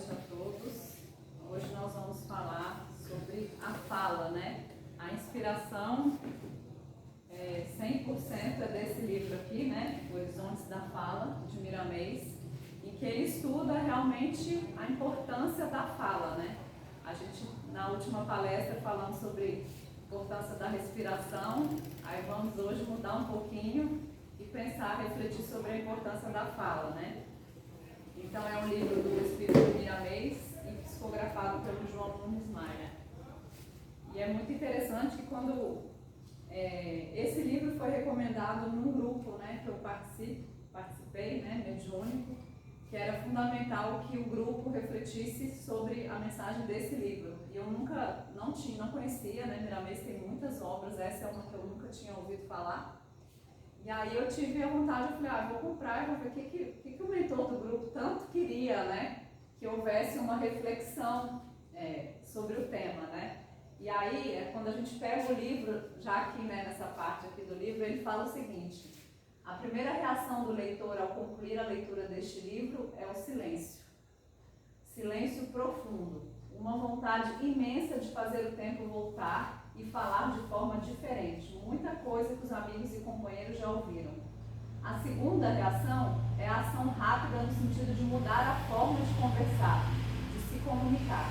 noite a todos. Hoje nós vamos falar sobre a fala, né? A inspiração 100% é desse livro aqui, né? Horizontes da Fala, de Miramês, em que ele estuda realmente a importância da fala, né? A gente, na última palestra, falamos sobre a importância da respiração, aí vamos hoje mudar um pouquinho e pensar, refletir sobre a importância da fala, né? Então é um livro do Espírito Miramês e psicografado pelo João Nunes Maia. E é muito interessante que quando esse livro foi recomendado num grupo, né, que eu participei, né, mediúnico, que era fundamental que o grupo refletisse sobre a mensagem desse livro. E eu não conhecia, né, Miramês tem muitas obras, essa é uma que eu nunca tinha ouvido falar. E aí eu tive a vontade, eu falei, vou comprar e vou ver o que o mentor do grupo tanto queria, né, que houvesse uma reflexão sobre o tema, né. E aí, quando a gente pega o livro, já aqui, né, nessa parte aqui do livro, ele fala o seguinte: a primeira reação do leitor ao concluir a leitura deste livro é o silêncio. Silêncio profundo, uma vontade imensa de fazer o tempo voltar e falar de forma diferente, muita coisa que os amigos e companheiros já ouviram. A segunda reação é a ação rápida no sentido de mudar a forma de conversar, de se comunicar.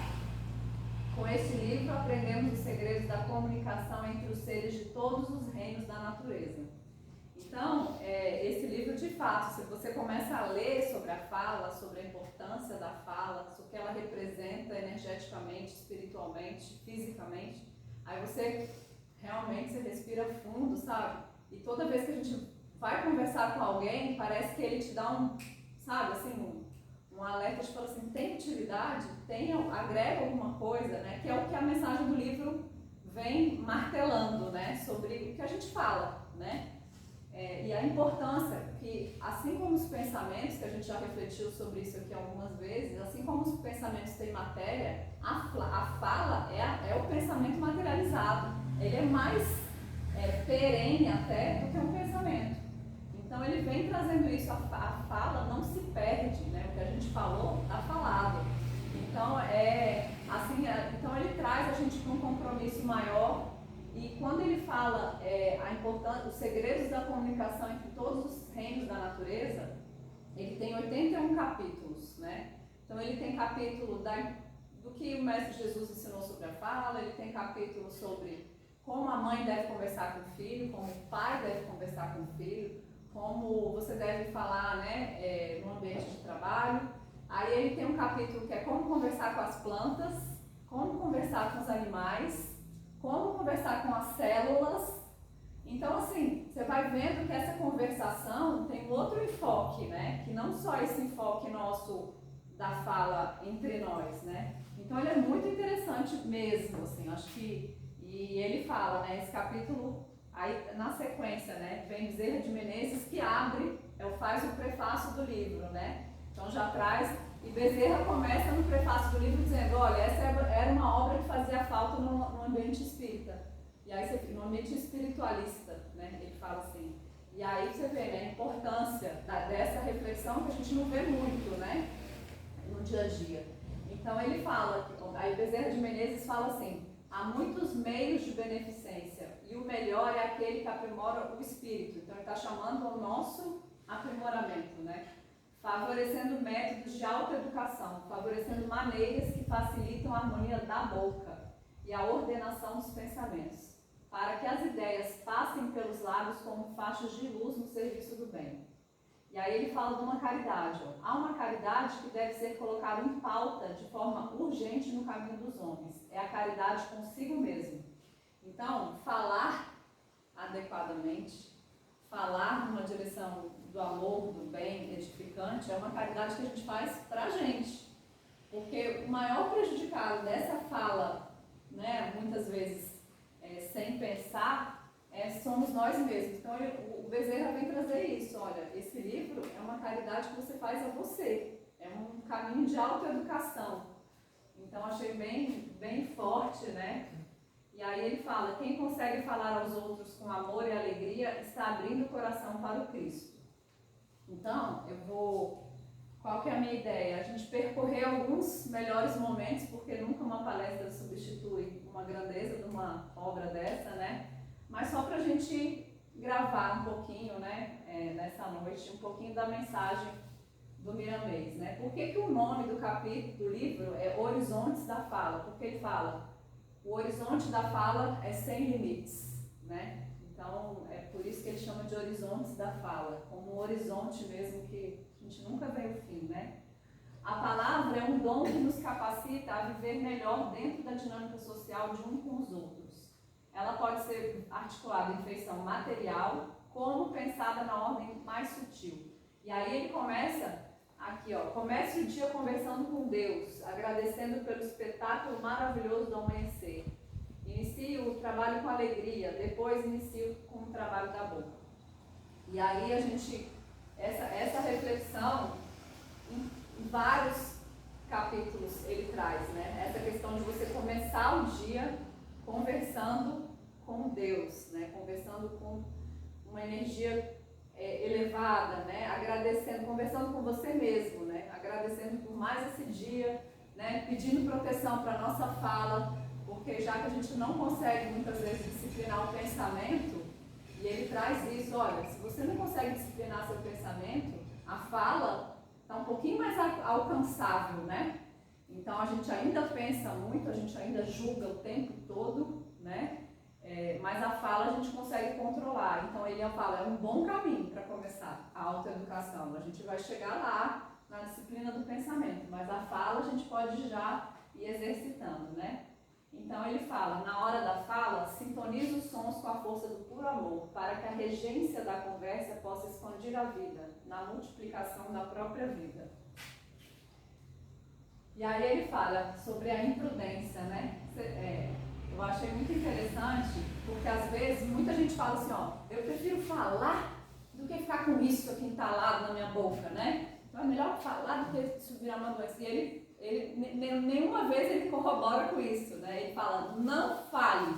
Com este livro aprendemos os segredos da comunicação entre os seres de todos os reinos da natureza. Então, esse livro, de fato, se você começa a ler sobre a fala, sobre a importância da fala, sobre o que ela representa energeticamente, espiritualmente, fisicamente, aí você realmente se respira fundo, sabe? E toda vez que a gente vai conversar com alguém, parece que ele te dá um alerta de falar assim, tem utilidade? Agrega alguma coisa, né? Que é o que a mensagem do livro vem martelando, né? Sobre o que a gente fala, né? E a importância que, assim como os pensamentos, que a gente já refletiu sobre isso aqui algumas vezes, assim como os pensamentos têm matéria, a fala é o pensamento materializado. Ele é mais perene até do que um pensamento. Então ele vem trazendo isso, a fala não se perde, né? O que a gente falou está falado. Então, então ele traz a gente para um compromisso maior. E quando ele fala a importância, os segredos da comunicação entre todos os reinos da natureza, ele tem 81 capítulos, né? Então ele tem capítulo do que o Mestre Jesus ensinou sobre a fala, ele tem capítulo sobre como a mãe deve conversar com o filho, como o pai deve conversar com o filho, como você deve falar, né, no ambiente de trabalho. Aí ele tem um capítulo que é como conversar com as plantas, como conversar com os animais, como conversar com as células. Então, assim, você vai vendo que essa conversação tem um outro enfoque, né? Que não só esse enfoque nosso da fala entre nós, né? Então, ele é muito interessante mesmo, assim, acho que... E ele fala, né, esse capítulo, aí na sequência, né, vem Bezerra de Menezes que faz o prefácio do livro, né? Então, já traz... E Bezerra começa no prefácio do livro dizendo, olha, essa era uma obra que fazia falta no ambiente espírita. E aí no ambiente espiritualista, né, ele fala assim. E aí você vê, né, a importância dessa reflexão que a gente não vê muito, né, no dia a dia. Então ele fala, aí Bezerra de Menezes fala assim, há muitos meios de beneficência e o melhor é aquele que aprimora o espírito. Então ele está chamando ao nosso aprimoramento, né? Favorecendo métodos de autoeducação, favorecendo maneiras que facilitam a harmonia da boca e a ordenação dos pensamentos, para que as ideias passem pelos lábios como faixas de luz no serviço do bem. E aí ele fala de uma caridade. Há uma caridade que deve ser colocada em pauta de forma urgente no caminho dos homens. É a caridade consigo mesmo. Então, falar adequadamente, falar numa direção do amor, do bem, edificante, é uma caridade que a gente faz pra gente. Porque o maior prejudicado dessa fala, né, muitas vezes sem pensar, somos nós mesmos. Então o Bezerra vem trazer isso. Olha, esse livro é uma caridade que você faz a você. É um caminho de autoeducação. Então achei bem, bem forte, né? E aí ele fala, quem consegue falar aos outros com amor e alegria está abrindo o coração para o Cristo. Então, eu vou qual que é a minha ideia? A gente percorrer alguns melhores momentos, porque nunca uma palestra substitui uma grandeza de uma obra dessa, né? Mas só para a gente gravar um pouquinho, né, nessa noite, um pouquinho da mensagem do Miramês, né? Por que o nome do capítulo, do livro, é Horizontes da Fala? Porque ele fala, o horizonte da fala é sem limites, né? Então, é por isso que ele chama de horizontes da fala, como um horizonte mesmo que a gente nunca vê o fim, né? A palavra é um dom que nos capacita a viver melhor dentro da dinâmica social de um com os outros. Ela pode ser articulada em feição material, como pensada na ordem mais sutil. E aí ele começa aqui, ó, comece o dia conversando com Deus, agradecendo pelo espetáculo maravilhoso do amanhecer. Inicie o trabalho com alegria, depois inicie com o trabalho da boca. E aí a gente, essa reflexão, em vários capítulos ele traz, né? Essa questão de você começar o dia conversando com Deus, né? Conversando com uma energia elevada, né? Agradecendo, conversando com você mesmo, né? Agradecendo por mais esse dia, né? Pedindo proteção para a nossa fala, porque já que a gente não consegue muitas vezes disciplinar o pensamento, e ele traz isso, olha, se você não consegue disciplinar seu pensamento, a fala está um pouquinho mais alcançável, né? Então a gente ainda pensa muito, a gente ainda julga o tempo todo, né? Mas a fala a gente consegue controlar. Então ele fala, é um bom caminho para começar a autoeducação. A gente vai chegar lá na disciplina do pensamento, mas a fala a gente pode já ir exercitando, né? Então ele fala, na hora da fala, sintoniza os sons com a força do puro amor, para que a regência da conversa possa expandir a vida, na multiplicação da própria vida. E aí ele fala sobre a imprudência, né? Eu achei muito interessante, porque às vezes muita gente fala assim, ó, eu prefiro falar do que ficar com isso aqui entalado na minha boca, né? Então é melhor falar do que isso virar uma doença. E nenhuma vez ele corrobora com isso, né? Ele fala, não fale,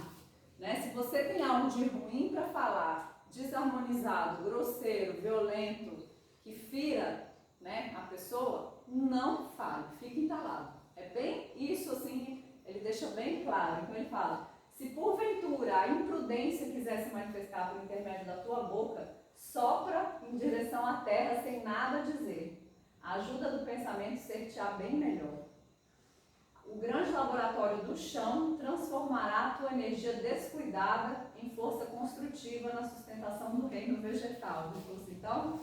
né? Se você tem algo de ruim para falar, desarmonizado, grosseiro, violento, que fira, né, a pessoa, não fale, fique entalado. É bem isso assim, ele deixa bem claro. Então ele fala, se porventura a imprudência quiser se manifestar por intermédio da tua boca, sopra em direção à terra sem nada dizer. A ajuda do pensamento ser-te-á bem melhor. O grande laboratório do chão transformará a tua energia descuidada em força construtiva na sustentação do reino vegetal. Então,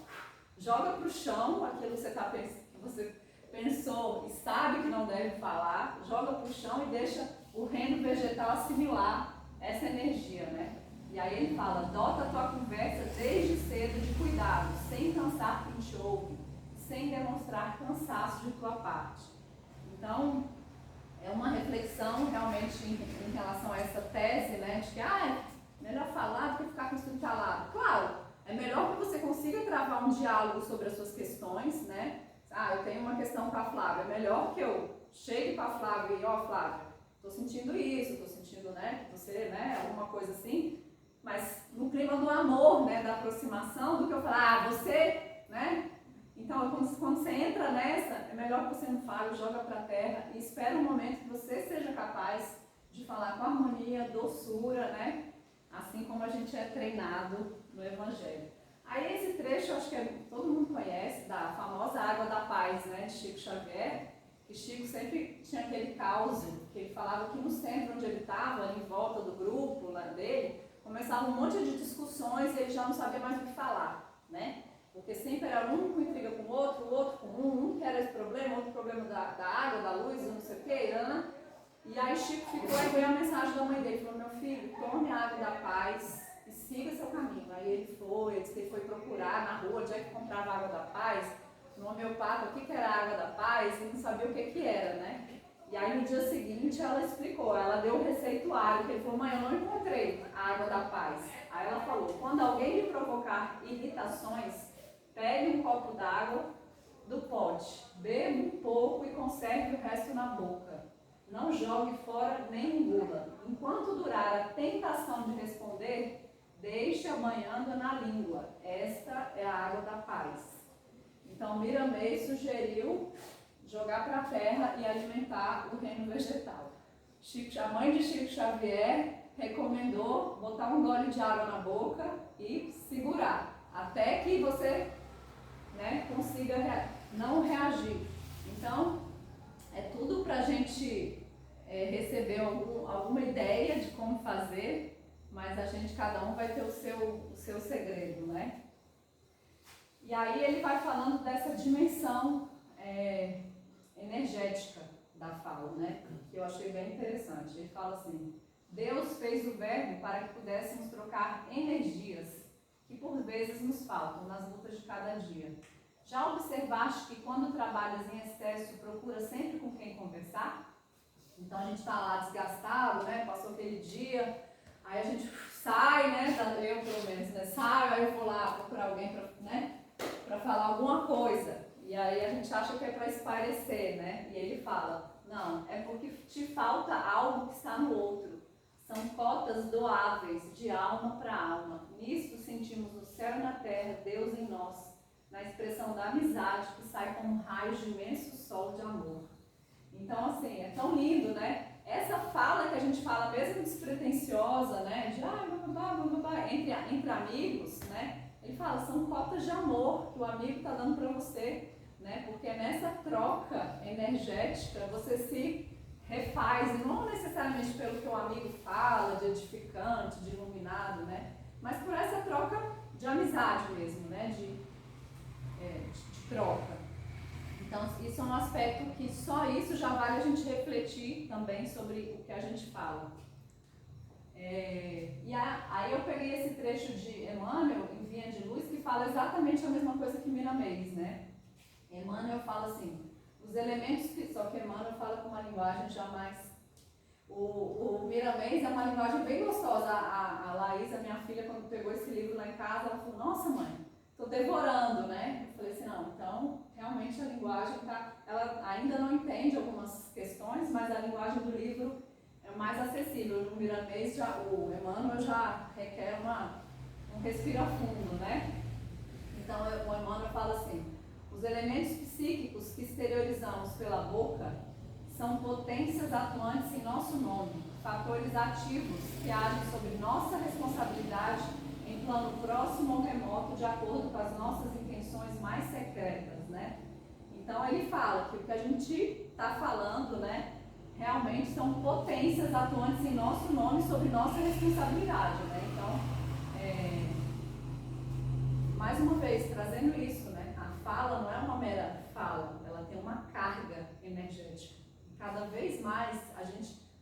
joga para o chão aquilo que você pensou e sabe que não deve falar, joga para o chão e deixa o reino vegetal assimilar essa energia, né? E aí ele fala, dota a tua conversa desde cedo de cuidado, sem cansar quem te ouve, sem demonstrar cansaço de tua parte. Então, é uma reflexão realmente em relação a essa tese, né, de que é melhor falar do que ficar com isso entalado. Claro, é melhor que você consiga travar um diálogo sobre as suas questões, né? Eu tenho uma questão com a Flávia, é melhor que eu chegue para a Flávia e, Flávia, estou sentindo isso, estou sentindo, né, você, né, alguma coisa assim, mas no clima do amor, né, da aproximação, do que eu falar, você, né? Então, quando você entra nessa, é melhor que você não fale, joga para a terra e espera um momento que você seja capaz de falar com harmonia, doçura, né? Assim como a gente é treinado no Evangelho. Aí esse trecho, eu acho que todo mundo conhece, da famosa Água da Paz, né, de Chico Xavier, que Chico sempre tinha aquele caos, que ele falava que no centro onde ele estava, em volta do grupo lá dele, começava um monte de discussões e ele já não sabia mais o que falar, né? Porque sempre era um com intriga com o outro com um quer esse problema, outro problema da água, da luz, não sei o que, né? E aí Chico ficou, aí veio a mensagem da mãe dele, falou, meu filho, tome a água da paz e siga seu caminho. Aí ele foi, ele disse que ele foi procurar na rua onde é que comprava a água da paz, no homeopata, o que era a água da paz, e não sabia o que era, né? E aí no dia seguinte ela explicou, ela deu o receituário, que ele falou, mãe, eu não encontrei a água da paz. Aí ela falou, quando alguém lhe provocar irritações, pegue um copo d'água do pote, beba um pouco e conserve o resto na boca. Não jogue fora nem engula. Enquanto durar a tentação de responder, deixe-a banhando na língua. Esta é a água da paz. Então, Miramês sugeriu jogar para a terra e alimentar o reino vegetal. A mãe de Chico Xavier recomendou botar um gole de água na boca e segurar, até que você, né, consiga não reagir. Então, é tudo para a gente receber alguma ideia de como fazer, mas cada um vai ter o seu segredo, né? E aí ele vai falando dessa dimensão energética da fala, né? Que eu achei bem interessante. Ele fala assim: Deus fez o verbo para que pudéssemos trocar energias que por vezes nos faltam nas lutas de cada dia. Já observaste que quando trabalhas em excesso, procura sempre com quem conversar? Então a gente está lá desgastado, né? Passou aquele dia, aí a gente sai, né? Eu pelo menos, né? Saio, aí eu vou lá procurar alguém para falar alguma coisa. E aí a gente acha que é para espairecer, né? E ele fala: não, é porque te falta algo que está no outro. São cotas doáveis de alma para alma. Nisto sentimos no céu e na terra, Deus em nós, na expressão da amizade que sai como raios de imenso sol de amor. Então, assim, é tão lindo, né? Essa fala que a gente fala, mesmo despretensiosa, né? De entre amigos, né? Ele fala, são cotas de amor que o amigo está dando para você, né? Porque nessa troca energética você se refaz, e não necessariamente pelo que o amigo fala, de edificante, de iluminado, né? Mas por essa troca de amizade mesmo, né? De troca. Então, isso é um aspecto que só isso já vale a gente refletir também sobre o que a gente fala. Aí eu peguei esse trecho de Emmanuel, em Vinha de Luz, que fala exatamente a mesma coisa que Miramês, né? Emmanuel fala assim, os elementos que... Só que Emmanuel fala com uma linguagem jamais... O Miramês é uma linguagem bem gostosa. A Laísa, minha filha, quando pegou esse livro lá em casa, ela falou, nossa mãe, estou devorando, né? Eu falei assim, não, então, realmente a linguagem ela ainda não entende algumas questões, mas a linguagem do livro é mais acessível. No Miramês, o Emmanuel já requer um respiro fundo, né? Então, o Emmanuel fala assim, os elementos psíquicos que exteriorizamos pela boca são potências atuantes em nosso nome, fatores ativos que agem sobre nossa responsabilidade em plano próximo ou remoto, de acordo com as nossas intenções mais secretas, né? Então ele fala que o que a gente está falando, né, realmente são potências atuantes em nosso nome sobre nossa responsabilidade, né? Então, mais uma vez, trazendo isso, né? A fala não é uma mera fala, ela tem uma carga energética. E cada vez mais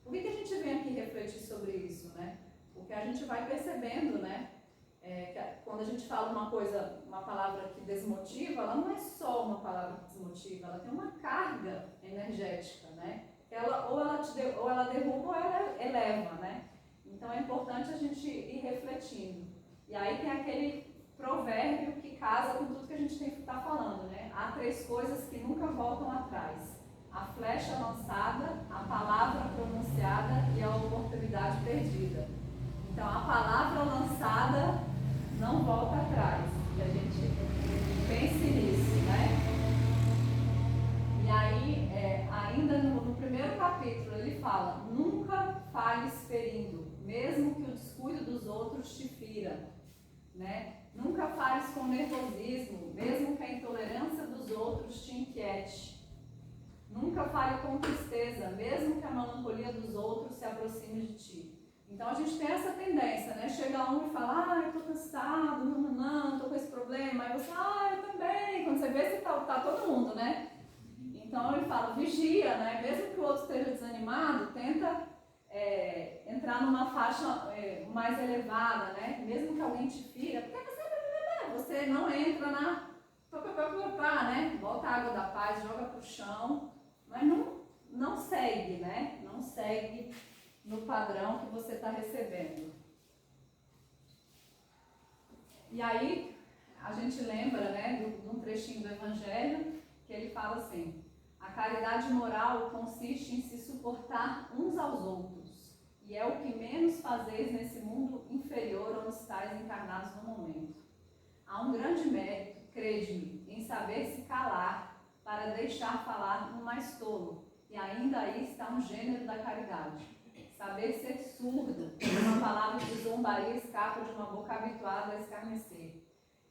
por que a gente vem aqui refletir sobre isso, né? Porque a gente vai percebendo, né? Quando a gente fala uma palavra que desmotiva, ela não é só uma palavra que desmotiva, ela tem uma carga energética, né? Ou ela derruba ou ela eleva, né? Então é importante a gente ir refletindo. E aí tem aquele provérbio que casa com tudo que a gente está falando, né? Há 3 coisas que nunca voltam atrás: a flecha lançada, a palavra pronunciada e a oportunidade perdida. Então a palavra lançada não volta atrás, e a gente pense nisso, né? E aí, ainda no primeiro capítulo, ele fala, nunca fales ferindo, mesmo que o descuido dos outros te fira, né? Nunca fales com nervosismo, mesmo que a intolerância dos outros te inquiete. Nunca fale com tristeza, mesmo que a melancolia dos outros se aproxime de ti. Então a gente tem essa tendência, né? Chega um e fala, eu tô cansado, não, tô com esse problema. Aí você, eu também. Quando você vê, tá todo mundo, né? Então ele fala, vigia, né? Mesmo que o outro esteja desanimado, tenta entrar numa faixa mais elevada, né? Mesmo que alguém te fira, porque você não entra na... né? Bota a água da paz, joga pro chão, mas não segue, né? Não segue no padrão que você está recebendo. E aí, a gente lembra, né, de um trechinho do Evangelho, que ele fala assim, a caridade moral consiste em se suportar uns aos outros, e é o que menos fazeis nesse mundo inferior onde estáis encarnados no momento. Há um grande mérito, crede-me, em saber se calar, para deixar falar no mais tolo. E ainda aí está um gênero da caridade. Saber ser surdo, uma palavra de zombaria escapa de uma boca habituada a escarnecer.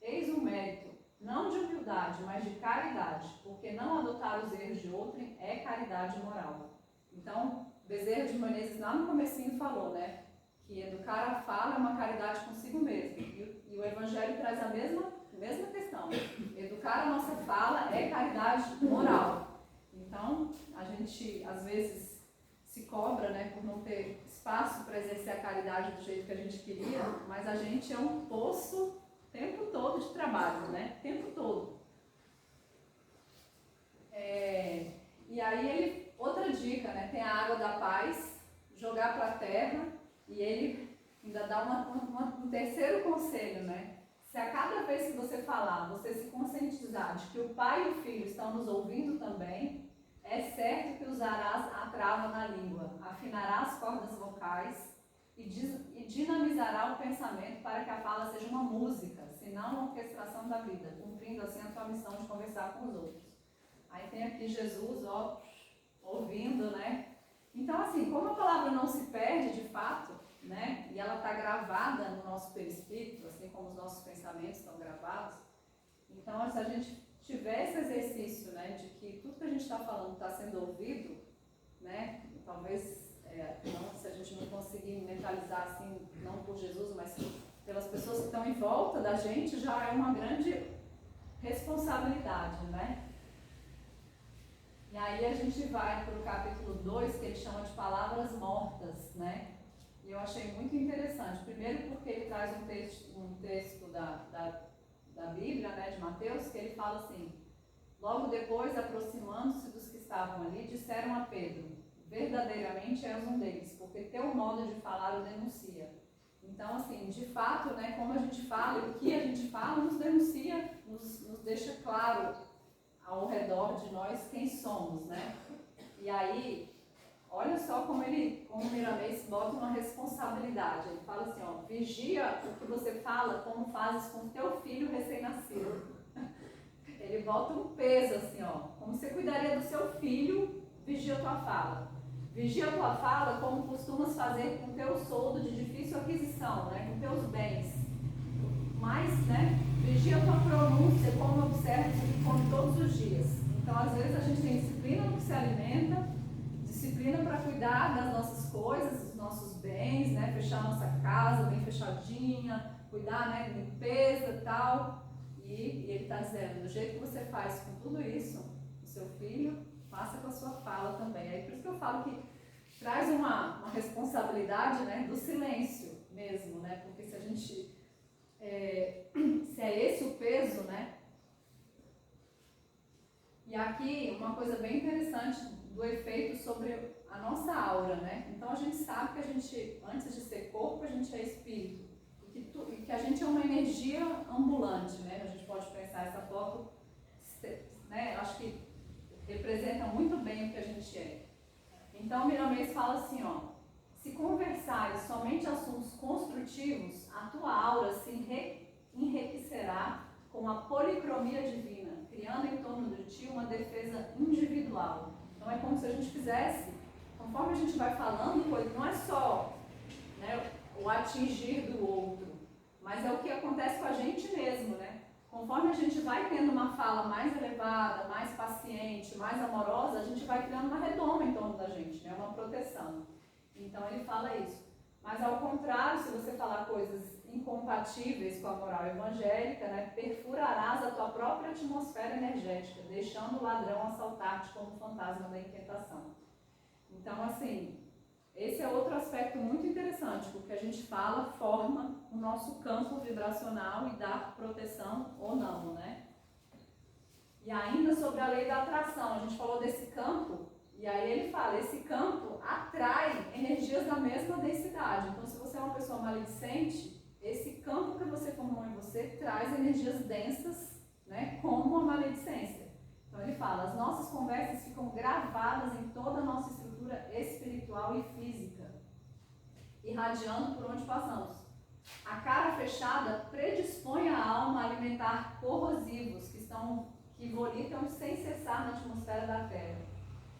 Eis o mérito, não de humildade, mas de caridade, porque não adotar os erros de outrem é caridade moral. Então, Bezerra de Menezes lá no comecinho falou, né, que educar a fala é uma caridade consigo mesmo. E o Evangelho traz a mesma questão. Educar a nossa fala é caridade moral. Então, a gente, às vezes, se cobra, né, por não ter espaço para exercer a caridade do jeito que a gente queria, mas a gente é um poço o tempo todo de trabalho, né? O tempo todo. E aí, outra dica, né? Tem a água da paz, jogar para a terra, e ele ainda dá um terceiro conselho, né? Se a cada vez que você falar, você se conscientizar de que o pai e o filho estão nos ouvindo também, é certo que usarás a trava na língua, afinarás as cordas vocais e dinamizará o pensamento para que a fala seja uma música, senão uma orquestração da vida, cumprindo assim a tua missão de conversar com os outros. Aí tem aqui Jesus, ó, ouvindo, né? Então, assim, como a palavra não se perde de fato, né? E ela está gravada no nosso perispírito, assim como os nossos pensamentos estão gravados. Então, se a gente tiver esse exercício, né, de que tudo que a gente está falando está sendo ouvido, né? Talvez não, se a gente não conseguir mentalizar assim, não por Jesus, mas pelas pessoas que estão em volta da gente, já é uma grande responsabilidade, né? E aí a gente vai para o capítulo 2, que ele chama de palavras mortas, né? E eu achei muito interessante. Primeiro porque ele traz um texto da Bíblia, né, de Mateus, que ele fala assim: logo depois, aproximando-se dos que estavam ali, disseram a Pedro: verdadeiramente és um deles, porque teu modo de falar o denuncia. Então, assim, de fato, né, como a gente fala e o que a gente fala nos denuncia, nos deixa claro ao redor de nós quem somos, né? E aí, olha só como o Miramês bota uma responsabilidade. Ele fala assim, ó, vigia o que você fala como fazes com teu filho recém-nascido. Ele bota um peso assim, ó, como você cuidaria do seu filho, vigia a tua fala. Vigia a tua fala como costumas fazer com teu soldo de difícil aquisição, né, com teus bens. Mas, né, vigia a tua pronúncia como observas o que come todos os dias. Então, às vezes, a gente tem disciplina no que se alimenta, disciplina para cuidar das nossas coisas, dos nossos bens, né, fechar a nossa casa bem fechadinha, cuidar, né, de limpeza e tal. E ele está dizendo, do jeito que você faz com tudo isso, o seu filho, faça com a sua fala também. Aí por isso que eu falo que traz uma responsabilidade, né, do silêncio mesmo, né, porque se a gente, se é esse o peso, né. E aqui uma coisa bem interessante do efeito sobre a nossa aura, né. Então a gente sabe que a gente, antes de ser corpo, a gente é espírito. E que a gente é uma energia ambulante, né? A gente pode pensar essa foto, né? Acho que representa muito bem o que a gente é. Então, Miramês fala assim, ó, se conversares somente assuntos construtivos, a tua aura se enriquecerá com a policromia divina, criando em torno de ti uma defesa individual. Então, é como se a gente fizesse, conforme a gente vai falando, não é só, né, o atingir do outro, mas é o que acontece com a gente mesmo, né? Conforme a gente vai tendo uma fala mais elevada, mais paciente, mais amorosa, a gente vai criando uma redoma em torno da gente, né? Uma proteção. Então ele fala isso. Mas ao contrário, se você falar coisas incompatíveis com a moral evangélica, né, perfurarás a tua própria atmosfera energética, deixando o ladrão assaltar-te como fantasma da inquietação. Então, assim, esse é outro aspecto muito interessante, porque a gente fala, forma o nosso campo vibracional e dá proteção ou não, né? E ainda sobre a lei da atração, a gente falou desse campo, e aí ele fala, esse campo atrai energias da mesma densidade. Então, se você é uma pessoa maledicente, esse campo que você formou em você traz energias densas, né, como a maledicência. Então ele fala, as nossas conversas ficam gravadas em toda a nossa estrutura espiritual e física, irradiando por onde passamos. A cara fechada predispõe a alma a alimentar corrosivos que que volitam sem cessar na atmosfera da Terra,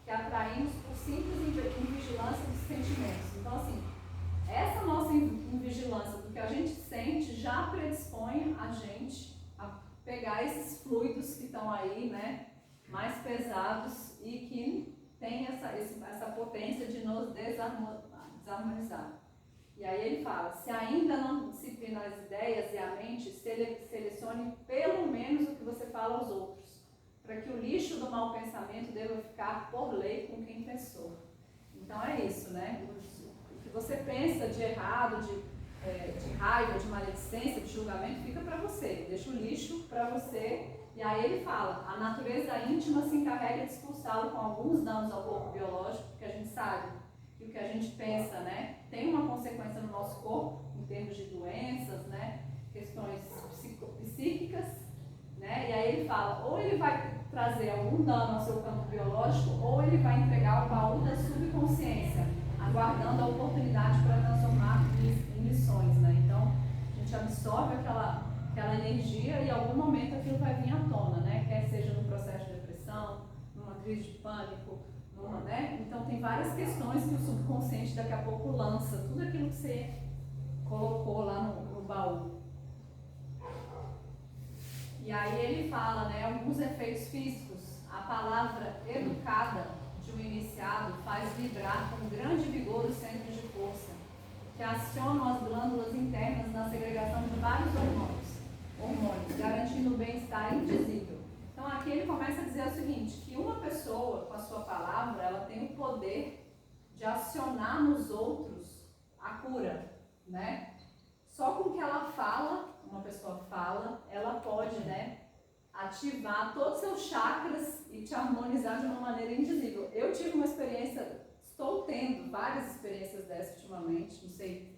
que atraímos por simples invigilância dos sentimentos. Então, assim, essa nossa invigilância do que a gente sente já predispõe a gente a pegar esses fluidos que estão aí, né, mais pesados e que tem essa potência de nos desarmonizar. E aí ele fala, se ainda não disciplina as ideias e a mente, selecione pelo menos o que você fala aos outros, para que o lixo do mau pensamento deva ficar por lei com quem pensou. Então é isso, né? O que você pensa de errado, de raiva, de maledicência, de julgamento, fica para você. Deixa o lixo para você. E aí ele fala, a natureza íntima se encarrega de expulsá-lo com alguns danos ao corpo biológico, porque a gente sabe que o que a gente pensa, né, tem uma consequência no nosso corpo, em termos de doenças, né, questões psíquicas, né, e aí ele fala, ou ele vai trazer algum dano ao seu campo biológico, ou ele vai entregar o baú da subconsciência, aguardando a oportunidade para transformar em lições, né. Então, a gente absorve aquela energia e em algum momento aquilo vai vir à tona, né, quer seja no processo de depressão, numa crise de pânico, né? Então tem várias questões que o subconsciente daqui a pouco lança, tudo aquilo que você colocou lá no baú. E aí ele fala, né, alguns efeitos físicos. A palavra educada de um iniciado faz vibrar com grande vigor os centros de força, que acionam as glândulas internas na segregação de vários hormônios, garantindo o bem-estar indizível. Então aqui ele começa a dizer o seguinte, que uma pessoa com a sua palavra, ela tem o poder de acionar nos outros a cura, né? Só com o que ela fala, uma pessoa fala, ela pode, né, ativar todos os seus chakras e te harmonizar de uma maneira indizível. Eu tive uma experiência, estou tendo várias experiências dessas ultimamente, não sei,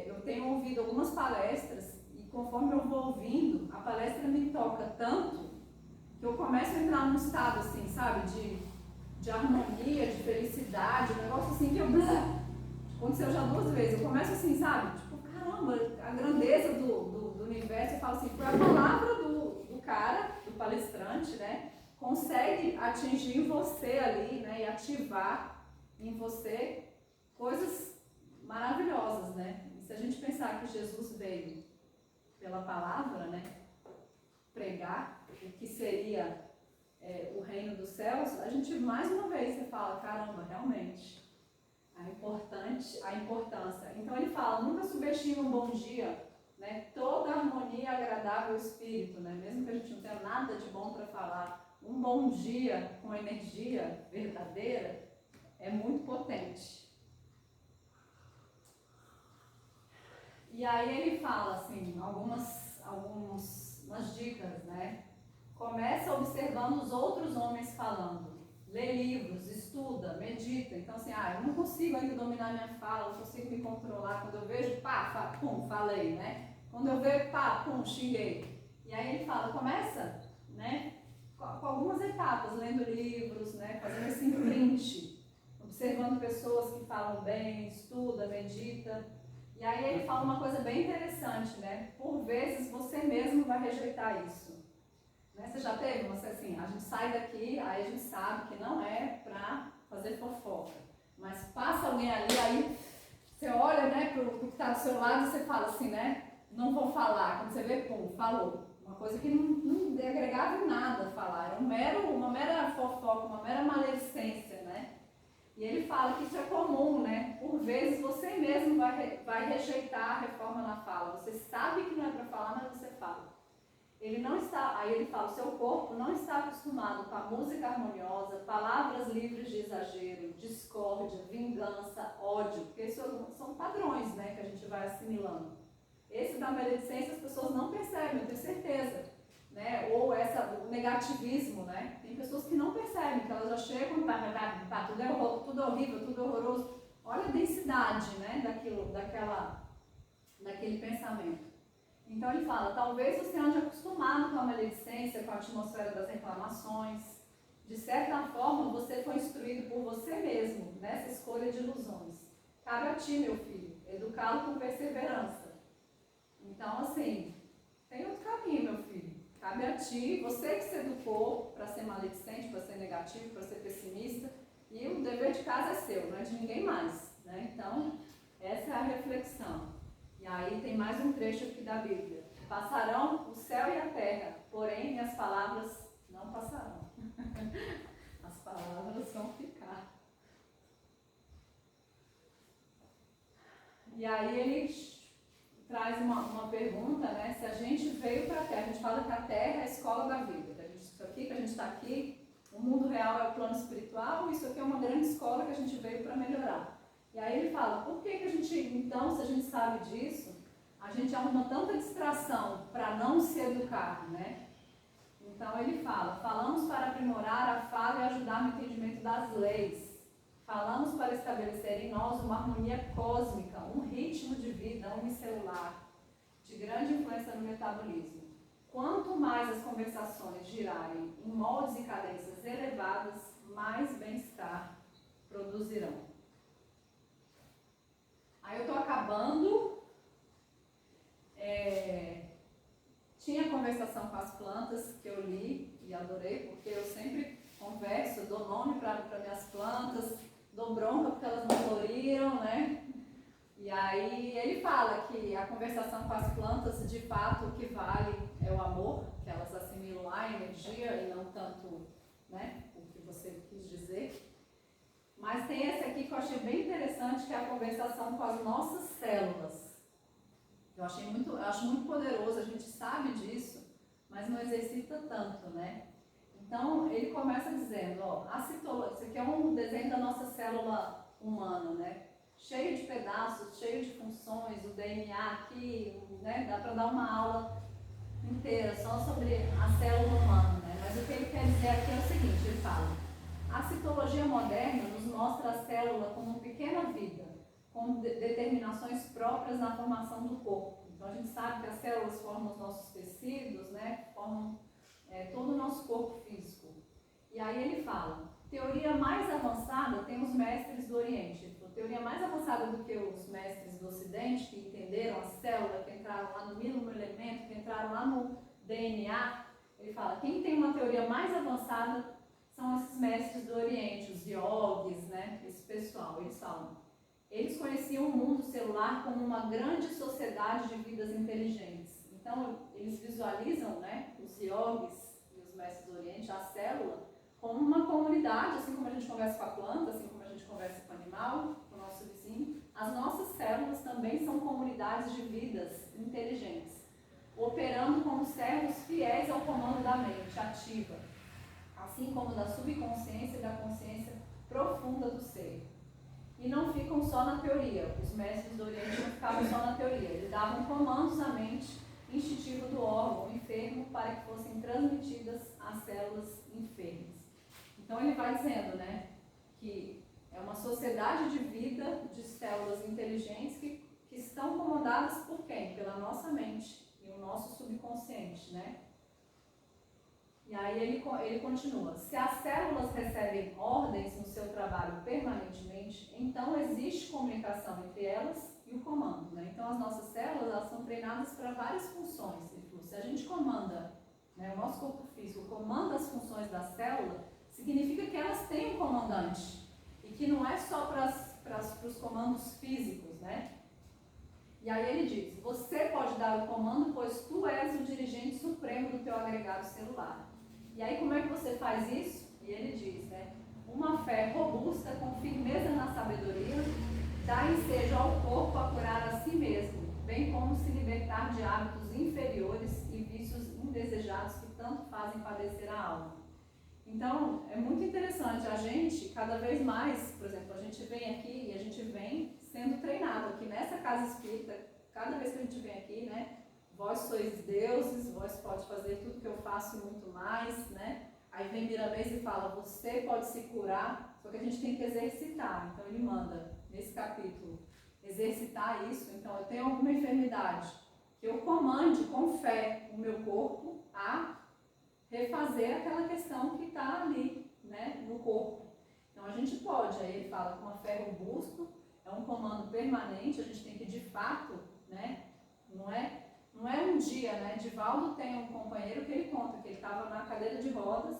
eu tenho ouvido algumas palestras e conforme eu vou ouvindo, a palestra me toca tanto que eu começo a entrar num estado assim, sabe, de harmonia, de felicidade, um negócio assim que eu... Aconteceu já 2 vezes, eu começo assim, sabe, tipo, caramba, a grandeza do universo, eu falo assim, foi a palavra do cara, do palestrante, né, consegue atingir em você ali, né, e ativar em você coisas maravilhosas, né, e se a gente pensar que Jesus veio pela palavra, né, pregar o que seria o reino dos céus, a gente mais uma vez você fala, caramba, realmente, a importância. Então ele fala, nunca subestime um bom dia, né? Toda harmonia agradável ao espírito, né? Mesmo que a gente não tenha nada de bom para falar, um bom dia com energia verdadeira é muito potente. E aí ele fala assim, algumas dicas, né? Começa observando os outros homens falando. Lê livros, estuda, medita. Então assim, eu não consigo ainda dominar minha fala, não consigo me controlar. Quando eu vejo, pum, falei, né? Quando eu vejo, pum, xinguei. E aí ele fala, começa, né? Com algumas etapas, lendo livros, né? Fazendo esse imprint, observando pessoas que falam bem, estuda, medita. E aí ele fala uma coisa bem interessante, né? Por vezes você mesmo vai rejeitar isso. Né? Você já teve? Você assim, a gente sai daqui, aí a gente sabe que não é pra fazer fofoca. Mas passa alguém ali, aí você olha, né, pro que está do seu lado e você fala assim, né? Não vou falar. Quando você vê, pum, falou. Uma coisa que não agregava em nada falar. Era uma mera fofoca, uma mera maledicência, né? E ele fala que isso é comum, né? Por vezes você mesmo vai rejeitar a reforma na fala. Você sabe que não é para falar, mas você fala. Aí ele fala, o seu corpo não está acostumado com a música harmoniosa, palavras livres de exagero, discórdia, vingança, ódio, porque isso são padrões, né, que a gente vai assimilando. Esse da maledicência as pessoas não percebem, eu tenho certeza, né, ou o negativismo, né, tem pessoas que não percebem, que elas já chegam, tudo é horrível, tudo é horroroso. Olha a densidade, né, daquele pensamento. Então ele fala, talvez você ande acostumado com a maledicência, com a atmosfera das reclamações. De certa forma, você foi instruído por você mesmo nessa escolha de ilusões. Cabe a ti, meu filho, educá-lo com perseverança. Então, assim, tem outro caminho, meu filho. Cabe a ti, você que se educou para ser maledicente, para ser negativo, para ser pessimista, e o dever de casa é seu, não é de ninguém mais, né? Então, essa é a reflexão. E aí tem mais um trecho aqui da Bíblia. Passarão o céu e a terra, porém minhas palavras não passarão. As palavras vão ficar. E aí ele traz uma pergunta, né? Se a gente veio para a Terra, a gente fala que a Terra é a escola da vida. Isso aqui que a gente está aqui, o mundo real é o plano espiritual, isso aqui é uma grande escola que a gente veio para melhorar. E aí ele fala, por que a gente, então, se a gente sabe disso, a gente arruma tanta distração para não se educar, né? Então ele fala, falamos para aprimorar a fala e ajudar no entendimento das leis. Falamos para estabelecer em nós uma harmonia cósmica, um ritmo de vida unicelular, de grande influência no metabolismo. Quanto mais as conversações girarem em moldes e cadências elevadas, mais bem-estar produzirão. Aí eu estou acabando. Tinha conversação com as plantas que eu li e adorei, porque eu sempre converso, dou nome para minhas plantas, dou bronca porque elas não floriram, né? E aí ele fala que a conversação com as plantas, de fato, o que vale é o amor, que elas assimilam a energia e não tanto, né, o que você quis dizer. Mas tem esse aqui que eu achei bem interessante, que é a conversação com as nossas células. Eu acho muito poderoso, a gente sabe disso, mas não exercita tanto, né? Então, ele começa dizendo, ó, isso aqui é um desenho da nossa célula humana, né? Cheio de pedaços, cheio de funções, o DNA aqui, né? Dá para dar uma aula inteira só sobre a célula humana, né? Mas o que ele quer dizer aqui é o seguinte, ele fala, a citologia moderna nos mostra a célula como uma pequena vida, com determinações próprias na formação do corpo. Então a gente sabe que as células formam os nossos tecidos, né? Formam todo o nosso corpo físico. E aí ele fala, teoria mais avançada tem os mestres do Oriente. A teoria mais avançada do que os mestres do Ocidente, que entenderam a célula, que entraram lá no mínimo elemento, que entraram lá no DNA, ele fala, quem tem uma teoria mais avançada são esses mestres do Oriente, os yogis, né? Esse pessoal, eles falam. Eles conheciam o mundo celular como uma grande sociedade de vidas inteligentes. Então, eles visualizam, né, os yogis e os mestres do Oriente, a célula, como uma comunidade, assim como a gente conversa com a planta, assim como a gente conversa com o animal, com o nosso vizinho. As nossas células também são comunidades de vidas inteligentes, operando como servos fiéis ao comando da mente ativa, assim como da subconsciência e da consciência profunda do ser. E não ficam só na teoria, os mestres do Oriente não ficavam só na teoria, eles davam comandos à mente instintiva do órgão enfermo para que fossem transmitidas às células enfermas. Então ele vai dizendo, né, que é uma sociedade de vida de células inteligentes que estão comandadas por quem? Pela nossa mente e o nosso subconsciente, né? E aí ele continua, se as células recebem ordens no seu trabalho permanentemente, então existe comunicação entre elas e o comando, né? Então as nossas células, elas são treinadas para várias funções. Se a gente comanda, né, o nosso corpo físico comanda as funções da célula, significa que elas têm um comandante. E que não é só para os comandos físicos, né? E aí ele diz, você pode dar o comando, pois tu és o dirigente supremo do teu agregado celular. E aí como é que você faz isso? E ele diz, né? Uma fé robusta, com firmeza na sabedoria, dá ensejo ao corpo a curar a si mesmo, bem como se libertar de hábitos inferiores e vícios indesejados que tanto fazem padecer a alma. Então, é muito interessante, a gente, cada vez mais, por exemplo, a gente vem aqui e a gente vem sendo treinado aqui nessa casa espírita, cada vez que a gente vem aqui, né? Vós sois deuses, vós pode fazer tudo que eu faço e muito mais, né? Aí vem Miramês e fala, você pode se curar, só que a gente tem que exercitar. Então ele manda, nesse capítulo, exercitar isso. Então eu tenho alguma enfermidade, que eu comande com fé o meu corpo a refazer aquela questão que está ali, né, no corpo. Então a gente pode, aí ele fala com uma fé robusta, é um comando permanente, a gente tem que de fato, né, não é não é um dia, né? Divaldo tem um companheiro que ele conta que ele estava na cadeira de rodas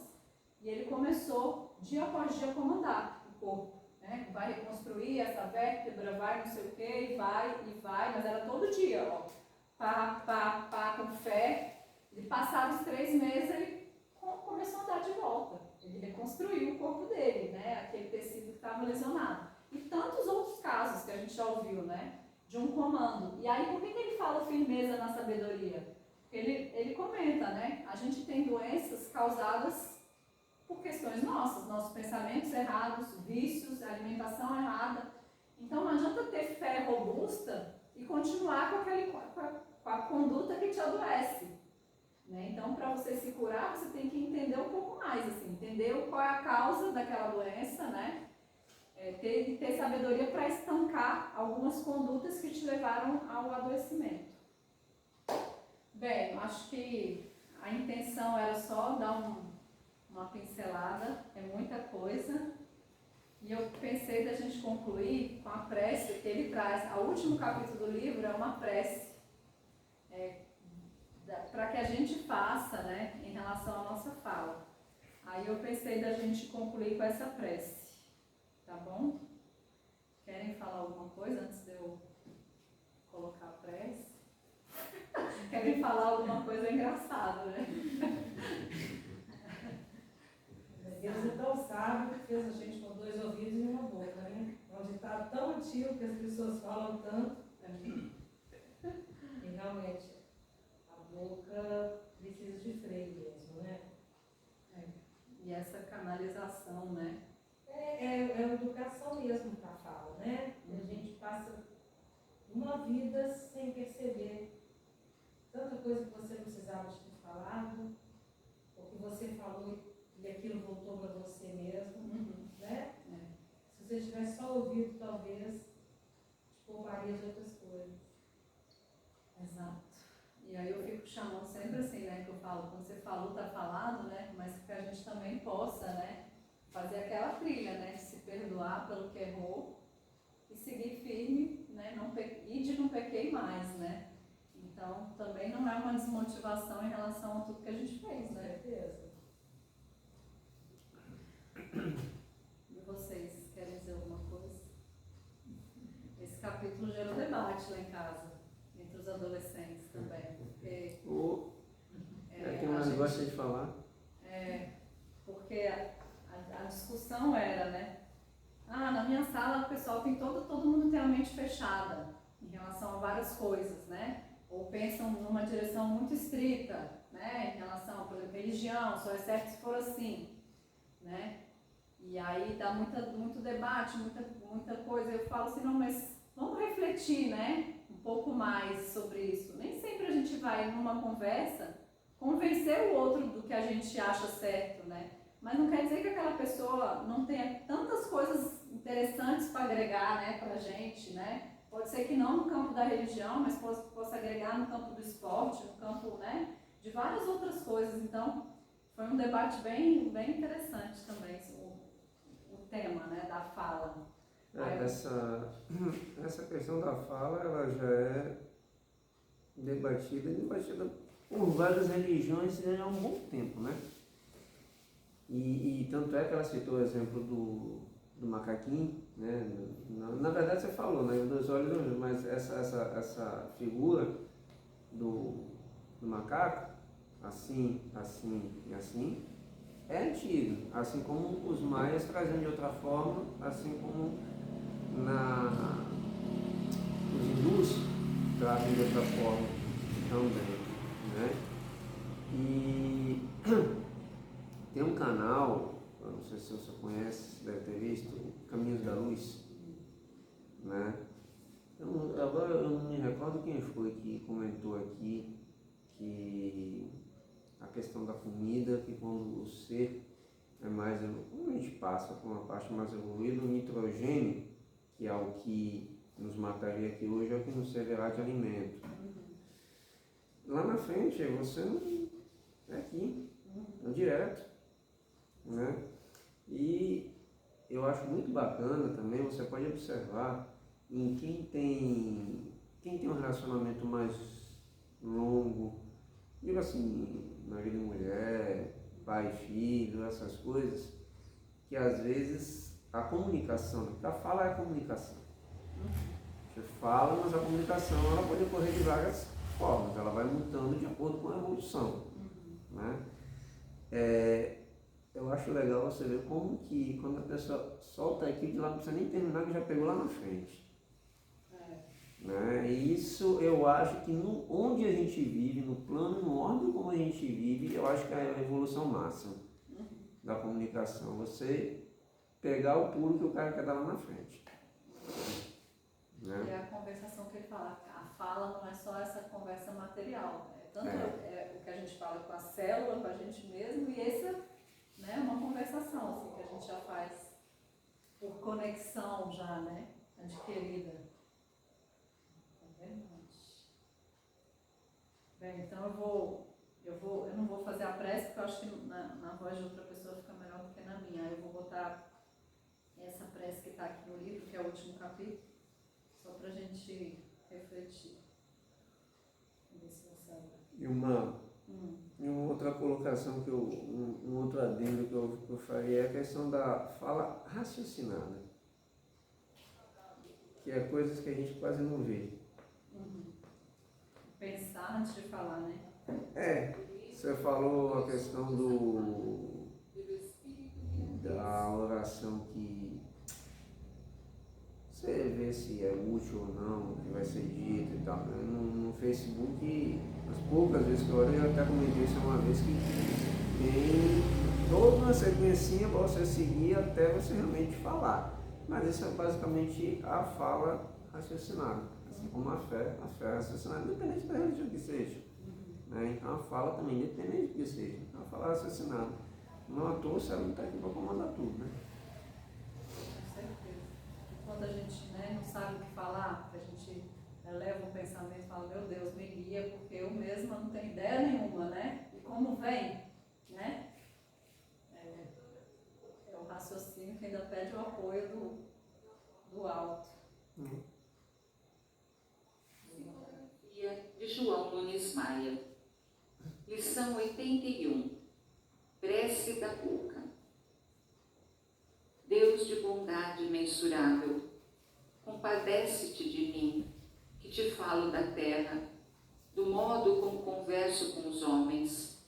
e ele começou dia após dia a comandar o corpo, né? Vai reconstruir essa vértebra, vai não sei o que, e vai, mas era todo dia, ó, pá, com fé. Ele passava os 3 meses, ele começou a andar de volta. Ele reconstruiu o corpo dele, né? Aquele tecido que estava lesionado. E tantos outros casos que a gente já ouviu, né? De um comando. E aí, por que ele fala firmeza na sabedoria? Porque ele comenta, né? A gente tem doenças causadas por questões nossas, nossos pensamentos errados, vícios, alimentação errada. Então, não adianta ter fé robusta e continuar com a conduta que te adoece. Né? Então, para você se curar, você tem que entender um pouco mais, assim, entender qual é a causa daquela doença, né? Ter sabedoria para estancar algumas condutas que te levaram ao adoecimento. Bem, eu acho que a intenção era só dar uma pincelada, é muita coisa. E eu pensei da gente concluir com a prece que ele traz. O último capítulo do livro é uma prece para que a gente faça, né, em relação à nossa fala. Aí eu pensei da gente concluir com essa prece. Tá bom? Querem falar alguma coisa antes de eu colocar a prece? Querem falar alguma coisa engraçada, né? Deus é tão sábio que fez a gente com 2 ouvidos e uma boca, né? É um ditado tão antigo que as pessoas falam tanto. E realmente, a boca precisa de freio mesmo, né? E essa canalização, né? É educação mesmo para a fala, né? A gente passa uma vida sem perceber tanta coisa que você precisava de ter falado, ou que você falou e aquilo voltou para você mesmo, né? Se você tivesse só ouvido, talvez te pouparia de outras coisas. Exato. E aí eu fico chamando sempre assim, né? Que eu falo, quando você falou, tá falado, né? Mas que a gente também possa, né? Fazer aquela trilha, né? De se perdoar pelo que errou e seguir firme, né? E de não pequei mais, né? Então, também não é uma desmotivação em relação a tudo que a gente fez, né? Com certeza. E vocês querem dizer alguma coisa? Esse capítulo gerou debate lá em casa, entre os adolescentes também, porque... quem mais gosta de falar? Porque a discussão era, né? Na minha sala o pessoal tem todo mundo tem a mente fechada em relação a várias coisas, né? Ou pensam numa direção muito estrita, né? Em relação, por exemplo, religião, só é certo se for assim, né? E aí dá muito debate, muita coisa. Eu falo assim, não, mas vamos refletir, né? Um pouco mais sobre isso. Nem sempre a gente vai numa conversa convencer o outro do que a gente acha certo, né? Mas não quer dizer que aquela pessoa não tenha tantas coisas interessantes para agregar, né, pra gente, né? Pode ser que não no campo da religião, mas possa agregar no campo do esporte, no campo, né, de várias outras coisas. Então, foi um debate bem interessante também, o tema, né, da fala. Essa questão da fala, ela já é debatida por várias religiões há um bom tempo, né? E tanto é que ela citou o exemplo do macaquinho, né? Na verdade você falou, né? Dos olhos, mas essa figura do macaco, assim e assim, é antiga, assim como os maias trazem de outra forma, assim como os hindus trazem de outra forma também, né? E tem um canal, eu não sei se você conhece, deve ter visto, Caminhos da Luz, né? Agora eu não me recordo quem foi que comentou aqui que a questão da comida, que quando o ser é mais, quando a gente passa por uma parte mais evoluída, o nitrogênio, que é o que nos mataria aqui hoje, é o que nos servirá de alimento. Lá na frente, você não é aqui, é direto, né? E eu acho muito bacana também, você pode observar em quem tem um relacionamento mais longo, digo assim, marido e mulher, pai e filho, essas coisas, que às vezes a comunicação, porque a fala é a comunicação. Você fala, mas a comunicação ela pode ocorrer de várias formas, ela vai mudando de acordo com a evolução. Né? Eu acho legal você ver como que quando a pessoa solta aqui de lá, não precisa nem terminar, que já pegou lá na frente. Né? E isso eu acho que onde a gente vive, no plano, no órgão como a gente vive, eu acho que é a evolução máxima da comunicação. Você pegar o pulo que o cara quer dar lá na frente. Né? E a conversação que ele fala, a fala não é só essa conversa material, né? Tanto o que a gente fala com a célula, com a gente mesmo, e essa, né, é uma conversação assim, que a gente já faz por conexão já, né, adquirida. É verdade. Bem, então eu não vou fazer a prece, porque eu acho que na voz de outra pessoa fica melhor do que na minha. Eu vou botar essa prece que está aqui no livro, que é o último capítulo, só para a gente refletir. Ver se você abre. E uma outra colocação, um outro adendo que eu faria é a questão da fala raciocinada, que é coisas que a gente quase não vê. Pensar antes de falar, né? Você falou a questão da oração que você vê se é útil ou não, o que vai ser dito e tal. No Facebook, as poucas vezes que eu orei, eu até comentei isso uma vez, que tem toda uma sequencinha para você seguir até você realmente falar. Mas isso é basicamente a fala raciocinada, assim como a fé raciocinada, independente da religião que seja. Né? Então a fala também, independente do que seja, a fala raciocinada. Não à toa o cérebro está aqui para comandar tudo, né? Com certeza. Quando a gente, né, não sabe o que falar, a gente eleva o pensamento e fala, meu Deus, me guia, porque eu mesma não tenho ideia nenhuma, né? E como vem, né? É o raciocínio que ainda pede o apoio do alto. De João Nunes Maia. Lição 81. Prece da boca. Deus de bondade imensurável, compadece-te de mim, que te falo da terra, do modo como converso com os homens.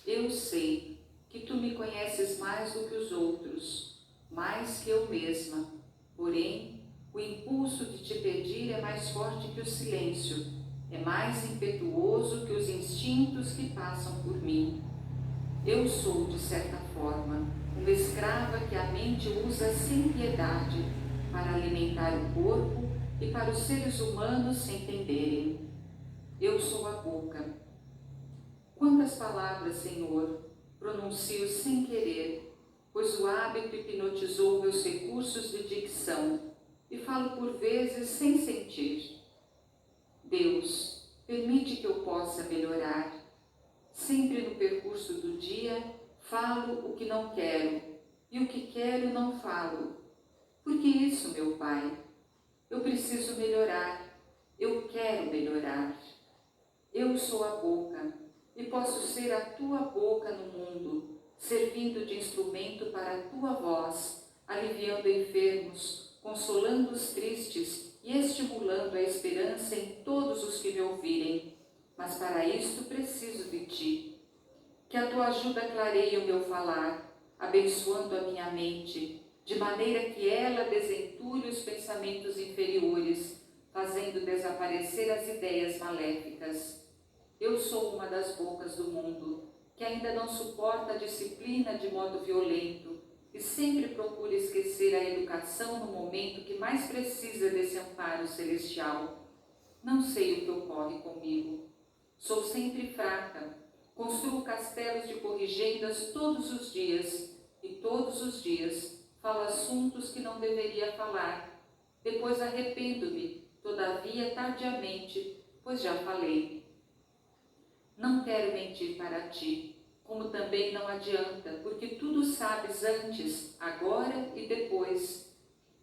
Eu sei que tu me conheces mais do que os outros, mais que eu mesma, porém, o impulso de te pedir é mais forte que o silêncio, é mais impetuoso que os instintos que passam por mim. Eu sou, de certa forma, uma escrava que a mente usa sem piedade para alimentar o corpo e para os seres humanos se entenderem. Eu sou a boca. Quantas palavras, Senhor, pronuncio sem querer, pois o hábito hipnotizou meus recursos de dicção e falo por vezes sem sentir. Deus, permite que eu possa melhorar. Sempre no percurso do dia, falo o que não quero, e o que quero não falo. Por que isso, meu Pai? Eu preciso melhorar, eu quero melhorar. Eu sou a boca, e posso ser a tua boca no mundo, servindo de instrumento para a tua voz, aliviando enfermos, consolando os tristes e estimulando a esperança em todos os que me ouvirem. Mas para isto preciso de ti. Que a tua ajuda clareie o meu falar, abençoando a minha mente, de maneira que ela desenture os pensamentos inferiores, fazendo desaparecer as ideias maléficas. Eu sou uma das bocas do mundo, que ainda não suporta a disciplina de modo violento e sempre procura esquecer a educação no momento que mais precisa desse amparo celestial. Não sei o que ocorre comigo. Sou sempre fraca, construo castelos de corrigendas todos os dias e todos os dias falo assuntos que não deveria falar. Depois arrependo-me, todavia tardiamente, pois já falei. Não quero mentir para ti, como também não adianta, porque tudo sabes antes, agora e depois.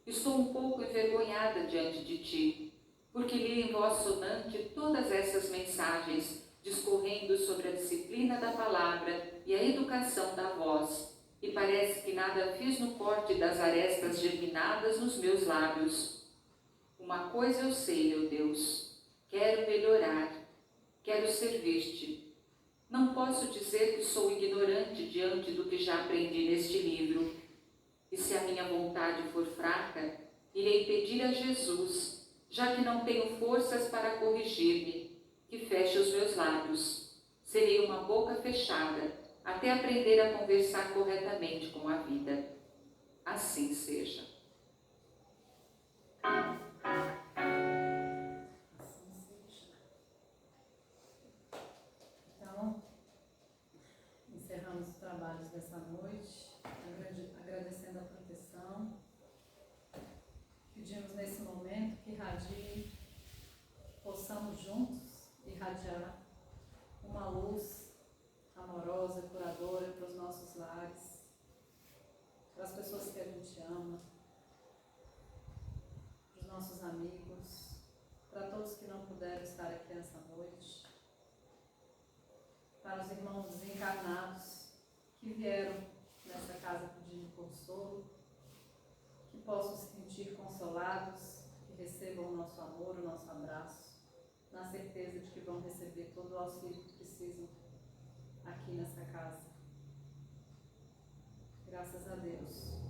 Estou um pouco envergonhada diante de ti. porque li em voz sonante todas essas mensagens, discorrendo sobre a disciplina da palavra e a educação da voz, e parece que nada fiz no corte das arestas germinadas nos meus lábios. Uma coisa eu sei, meu Deus, quero melhorar, quero servir-te. Não posso dizer que sou ignorante diante do que já aprendi neste livro. E se a minha vontade for fraca, irei pedir a Jesus, já que não tenho forças para corrigir-me, que feche os meus lábios. Serei uma boca fechada, até aprender a conversar corretamente com a vida. Assim seja. Assim seja. Então, encerramos os trabalhos dessa noite, agradecendo a proteção. Pedimos nesse momento que irradie, possamos juntos irradiar uma luz amorosa, curadora para os nossos lares, para as pessoas que a gente ama, para os nossos amigos, para todos que não puderam estar aqui nessa noite, para os irmãos desencarnados que vieram nessa casa pedindo consolo, que possam se sentir consolados, que recebam o nosso amor, o nosso abraço, na certeza de que vão receber todo o auxílio que precisam aqui nessa casa. Graças a Deus.